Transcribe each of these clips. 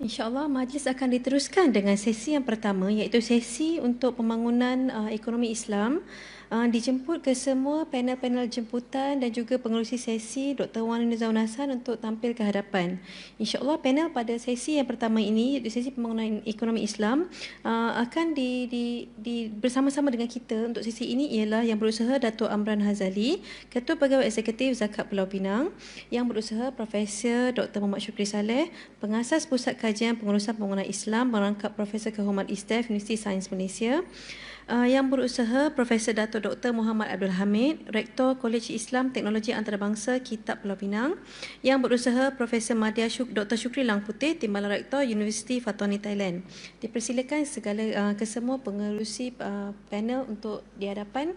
InsyaAllah majlis akan diteruskan dengan sesi yang pertama, iaitu sesi untuk pembangunan ekonomi Islam. Dijemput ke semua panel-panel jemputan dan juga pengerusi sesi Dr. Wan Nizam Hasan untuk tampil ke hadapan. InsyaAllah panel pada sesi yang pertama ini, iaitu sesi pembangunan ekonomi Islam, akan bersama-sama dengan kita untuk sesi ini ialah yang berusaha Dato' Amran Hazali, Ketua Pegawai Eksekutif Zakat Pulau Pinang, yang berusaha Profesor Dr. Muhammad Shukri Saleh, Pengasas Pusat Kajian Pengurusan Pembangunan Islam merangkap Profesor Kehormat ISTEF Universiti Sains Malaysia, yang berusaha Profesor Dato' Dr. Muhammad Abdul Hamid, Rektor Kolej Islam Teknologi Antarabangsa Kitab Pulau Pinang, yang berusaha Profesor Madya Dr. Shukri Langputih, Timbalan Rektor Universiti Fatani Thailand. Dipersilakan kesemua pengerusi panel untuk di hadapan.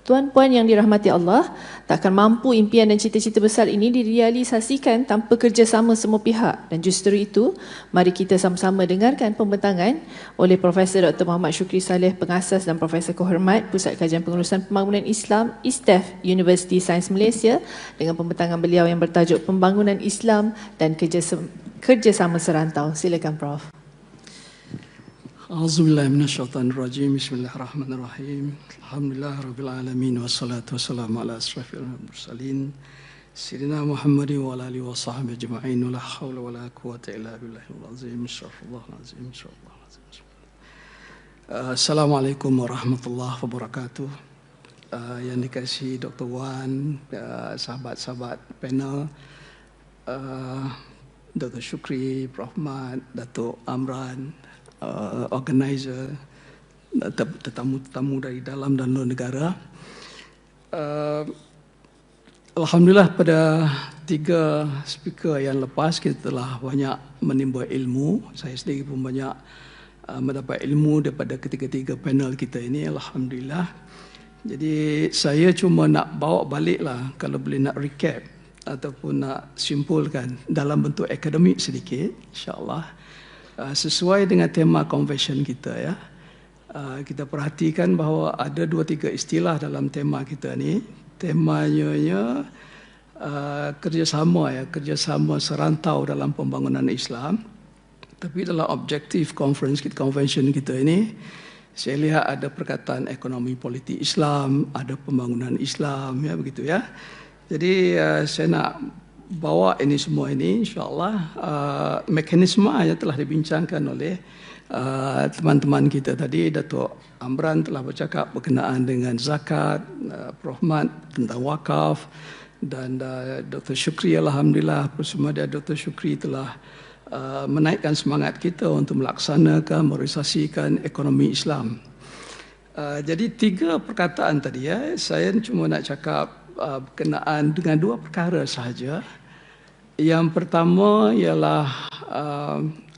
Tuan-puan yang dirahmati Allah, takkan mampu impian dan cita-cita besar ini direalisasikan tanpa kerjasama semua pihak. Dan justru itu, mari kita sama-sama dengarkan pembentangan oleh Profesor Dr. Muhammad Shukri Saleh, Pengasas dan Profesor Kehormat Pusat Kajian Pengurusan Pembangunan Islam, ISTEF, Universiti Sains Malaysia, dengan pembentangan beliau yang bertajuk Pembangunan Islam dan Kerjasama Serantau. Silakan Prof. A'udzubillahi minasyaitonirrajim. Bismillahirrahmanirrahim. Alhamdulillahirabbil wassalatu wassalamu ala asyrafil mursalin sayyidina Muhammadin wa ala alihi wa sahbihi ajma'in. La haula wala quwwata illa billahil azim. Assalamualaikum warahmatullahi wabarakatuh. Yang dikasihi Dr. Wan, sahabat-sahabat panel, Dr. Shukri, Prof. Mat, Dato' Amran, organizer, tetamu-tetamu dari dalam dan luar negara. Alhamdulillah pada 3 speaker yang lepas kita telah banyak menimba ilmu. Saya sendiri pun banyak mendapat ilmu daripada ketiga-tiga panel kita ini, alhamdulillah. Jadi saya cuma nak bawa baliklah, kalau boleh nak recap ataupun nak simpulkan dalam bentuk akademik sedikit, insya-Allah. Sesuai dengan tema convention kita, ya. Kita perhatikan bahawa ada 2-3 istilah dalam tema kita ni. Temanya kerjasama, ya, kerjasama serantau dalam pembangunan Islam. Tapi dalam objektif convention kita ini, saya lihat ada perkataan ekonomi politik Islam, ada pembangunan Islam, ya, begitu, ya. Jadi saya nak bawa ini semua ini, insyaAllah mekanisme yang telah dibincangkan oleh teman-teman kita tadi. Dato' Amran telah bercakap berkenaan dengan zakat, Prof. Mat tentang wakaf, dan Dr. Shukri, alhamdulillah, bersama dia Dr. Shukri telah menaikkan semangat kita untuk melaksanakan, merealisasikan ekonomi Islam. Jadi 3 perkataan tadi, ya, saya cuma nak cakap berkenaan dengan 2 perkara sahaja. Yang pertama ialah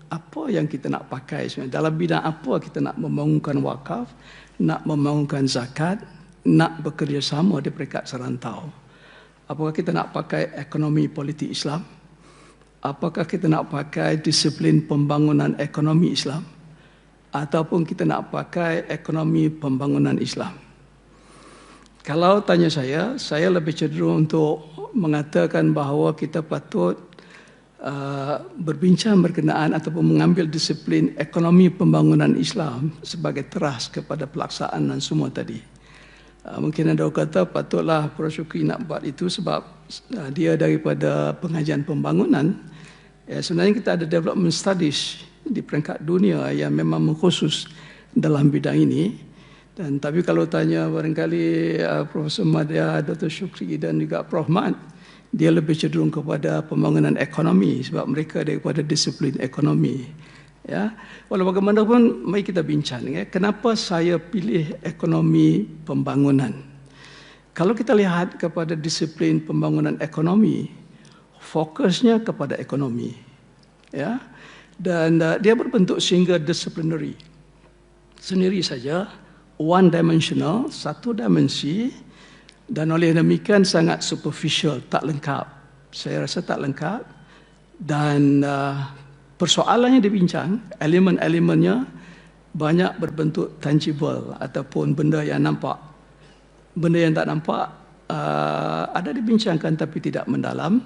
apa yang kita nak pakai sebenarnya, dalam bidang apa kita nak membangunkan wakaf, nak membangunkan zakat, nak bekerjasama di peringkat serantau. Apakah kita nak pakai ekonomi politik Islam? Apakah kita nak pakai disiplin pembangunan ekonomi Islam? Ataupun kita nak pakai ekonomi pembangunan Islam? Kalau tanya saya lebih cenderung untuk mengatakan bahawa kita patut berbincang berkenaan ataupun mengambil disiplin ekonomi pembangunan Islam sebagai teras kepada pelaksanaan semua tadi. Mungkin ada orang kata patutlah Prof. Shukri nak buat itu sebab dia daripada pengajian pembangunan. Ya, sebenarnya kita ada development studies di peringkat dunia yang memang mengkhusus dalam bidang ini. Dan tapi kalau tanya barangkali Profesor Madya, Dr. Shukri dan juga Prof. Mat, dia lebih cenderung kepada pembangunan ekonomi sebab mereka daripada disiplin ekonomi. Ya, walau bagaimanapun mari kita bincang, ya, kenapa saya pilih ekonomi pembangunan. Kalau kita lihat kepada disiplin pembangunan ekonomi, fokusnya kepada ekonomi, ya, dan dia berbentuk single disciplinary sendiri saja, one dimensional, satu dimensi, dan oleh demikian sangat superficial, tak lengkap. Saya rasa tak lengkap, dan persoalannya dibincang, elemen-elemennya banyak berbentuk tangible ataupun benda yang nampak. Benda yang tak nampak ada dibincangkan tapi tidak mendalam.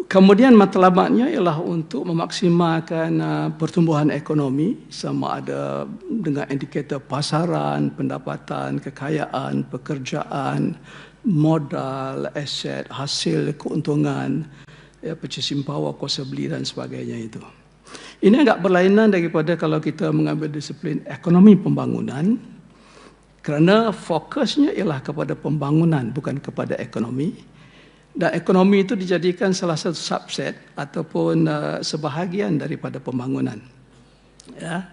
Kemudian matlamatnya ialah untuk memaksimalkan pertumbuhan ekonomi sama ada dengan indikator pasaran, pendapatan, kekayaan, pekerjaan, modal, aset, hasil, keuntungan, purchasing power, kuasa beli dan sebagainya itu. Ini agak berlainan daripada kalau kita mengambil disiplin ekonomi pembangunan kerana fokusnya ialah kepada pembangunan bukan kepada ekonomi. Dan ekonomi itu dijadikan salah satu subset ataupun sebahagian daripada pembangunan. Ya.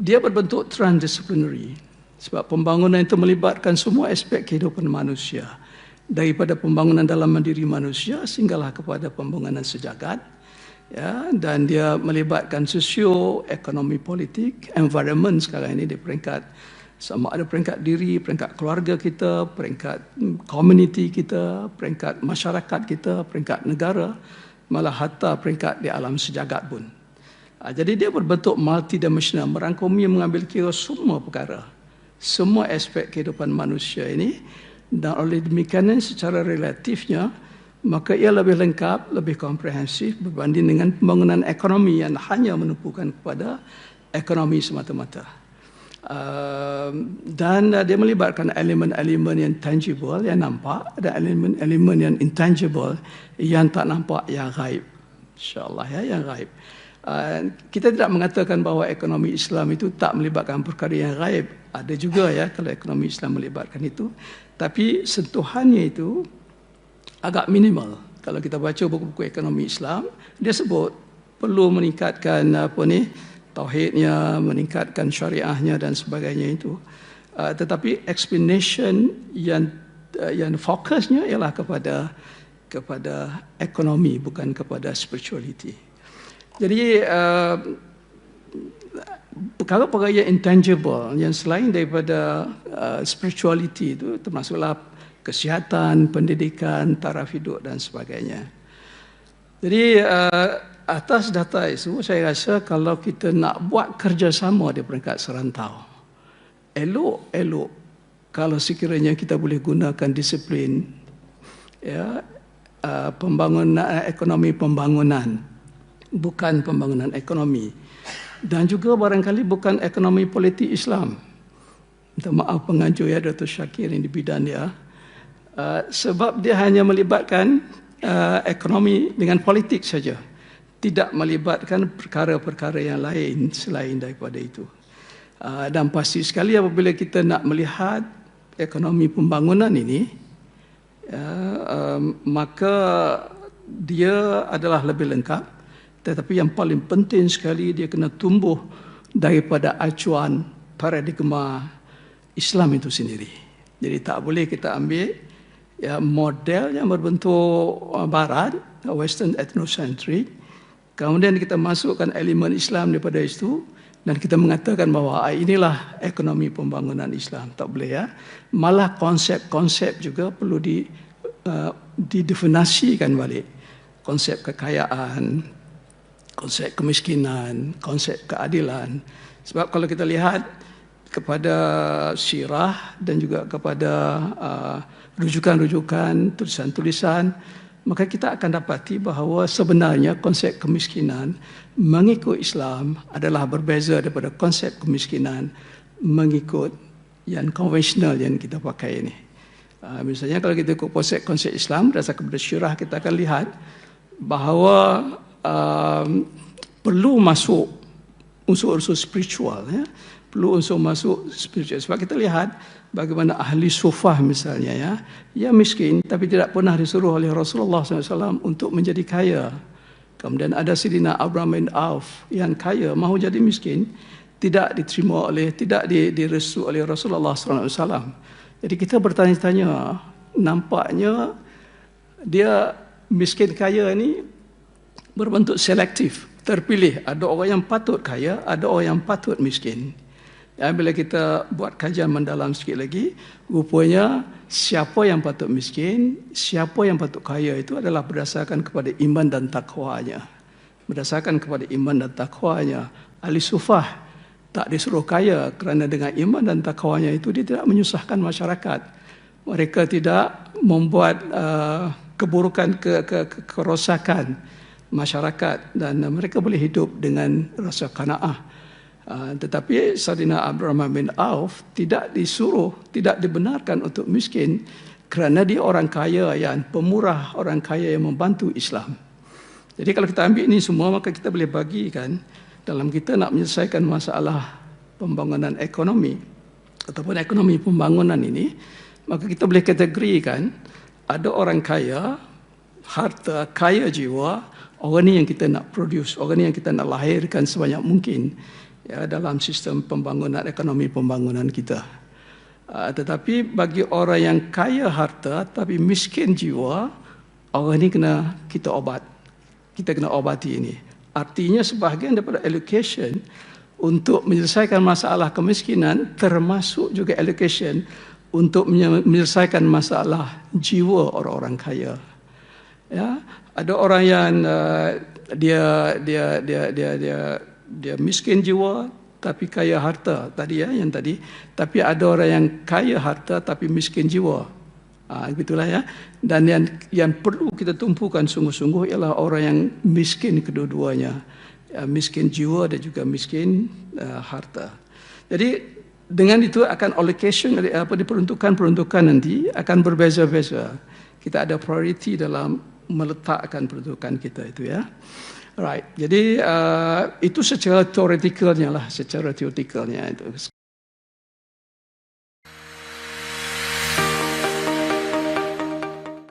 Dia berbentuk transdisciplinary sebab pembangunan itu melibatkan semua aspek kehidupan manusia. Daripada pembangunan dalam diri manusia sehinggalah kepada pembangunan sejagat. Ya, dan dia melibatkan sosio, ekonomi politik, environment sekarang ini di peringkat sama ada peringkat diri, peringkat keluarga kita, peringkat komuniti kita, peringkat masyarakat kita, peringkat negara, malah hatta peringkat di alam sejagat pun. Jadi dia berbentuk multidimensional, merangkumi mengambil kira semua perkara, semua aspek kehidupan manusia ini, dan oleh demikian secara relatifnya, maka ia lebih lengkap, lebih komprehensif berbanding dengan pembangunan ekonomi yang hanya menumpukan kepada ekonomi semata-mata. Dan dia melibatkan elemen-elemen yang tangible, yang nampak, dan elemen-elemen yang intangible, yang tak nampak, yang gaib. InsyaAllah ya, yang gaib. Kita tidak mengatakan bahawa ekonomi Islam itu tak melibatkan perkara yang gaib. Ada juga ya kalau ekonomi Islam melibatkan itu. Tapi sentuhannya itu agak minimal. Kalau kita baca buku-buku ekonomi Islam, dia sebut perlu meningkatkan tauhidnya, meningkatkan syariahnya dan sebagainya itu. Tetapi explanation yang fokusnya ialah kepada ekonomi bukan kepada spirituality. Jadi perkara-perkara yang intangible yang selain daripada spirituality itu termasuklah kesihatan, pendidikan, taraf hidup dan sebagainya. Jadi atas data itu, saya rasa kalau kita nak buat kerjasama di peringkat serantau, elok kalau sekiranya kita boleh gunakan disiplin pembangunan ekonomi pembangunan, bukan pembangunan ekonomi, dan juga barangkali bukan ekonomi politik Islam. Minta maaf pengajar ya Dr. Shakir yang di bidang dia, sebab dia hanya melibatkan ekonomi dengan politik saja. Tidak melibatkan perkara-perkara yang lain selain daripada itu. Dan pasti sekali apabila kita nak melihat ekonomi pembangunan ini, maka dia adalah lebih lengkap. Tetapi yang paling penting sekali dia kena tumbuh daripada acuan paradigma Islam itu sendiri. Jadi tak boleh kita ambil model yang berbentuk Barat, Western ethnocentric, kemudian kita masukkan elemen Islam daripada itu dan kita mengatakan bahawa inilah ekonomi pembangunan Islam. Tak boleh ya. Malah konsep-konsep juga perlu didefinisikan balik. Konsep kekayaan, konsep kemiskinan, konsep keadilan. Sebab kalau kita lihat kepada sirah dan juga kepada rujukan-rujukan, tulisan-tulisan, maka kita akan dapati bahawa sebenarnya konsep kemiskinan mengikut Islam adalah berbeza daripada konsep kemiskinan mengikut yang konvensional yang kita pakai ini. Misalnya kalau kita ikut konsep Islam berdasarkan kepada syirah, kita akan lihat bahawa perlu masuk unsur-unsur spiritual, ya. Perlu unsur masuk spiritual. Sebab kita lihat bagaimana ahli sufah misalnya, ya, ia miskin tapi tidak pernah disuruh oleh Rasulullah SAW untuk menjadi kaya. Kemudian ada Sidina Abraham bin Auf yang kaya, mahu jadi miskin, tidak diterima tidak direstu oleh Rasulullah SAW. Jadi kita bertanya-tanya, nampaknya dia miskin kaya ini berbentuk selektif, terpilih. Ada orang yang patut kaya, ada orang yang patut miskin. Ya, bila kita buat kajian mendalam sikit lagi, rupanya siapa yang patut miskin, siapa yang patut kaya itu adalah berdasarkan kepada iman dan takwanya. Berdasarkan kepada iman dan takwanya. Ahli sufah tak disuruh kaya kerana dengan iman dan takwanya itu dia tidak menyusahkan masyarakat. Mereka tidak membuat keburukan, kerosakan masyarakat dan mereka boleh hidup dengan rasa qanaah. Tetapi Saidina Abdurrahman bin Auf tidak disuruh, tidak dibenarkan untuk miskin kerana dia orang kaya yang pemurah, orang kaya yang membantu Islam. Jadi kalau kita ambil ini semua, maka kita boleh bagikan dalam kita nak menyelesaikan masalah pembangunan ekonomi ataupun ekonomi pembangunan ini, maka kita boleh kategorikan ada orang kaya, harta, kaya jiwa, orang ni yang kita nak produce, orang ni yang kita nak lahirkan sebanyak mungkin ya, dalam sistem pembangunan ekonomi pembangunan kita. Tetapi bagi orang yang kaya harta tapi miskin jiwa, orang ni kena kita obat. Kita kena obati ini. Artinya sebahagian daripada allocation untuk menyelesaikan masalah kemiskinan termasuk juga allocation untuk menyelesaikan masalah jiwa orang-orang kaya. Ya, ada orang yang dia miskin jiwa tapi kaya harta tadi ya, yang tadi. Tapi ada orang yang kaya harta tapi miskin jiwa. Begitulah ya. Dan yang perlu kita tumpukan sungguh-sungguh ialah orang yang miskin kedua-duanya, miskin jiwa dan juga miskin harta. Jadi dengan itu akan allocation diperuntukan nanti akan berbeza-beza. Kita ada priority dalam meletakkan peruntukan kita itu ya. Right. Jadi itu secara teoretikalnya lah, secara teoretikalnya itu.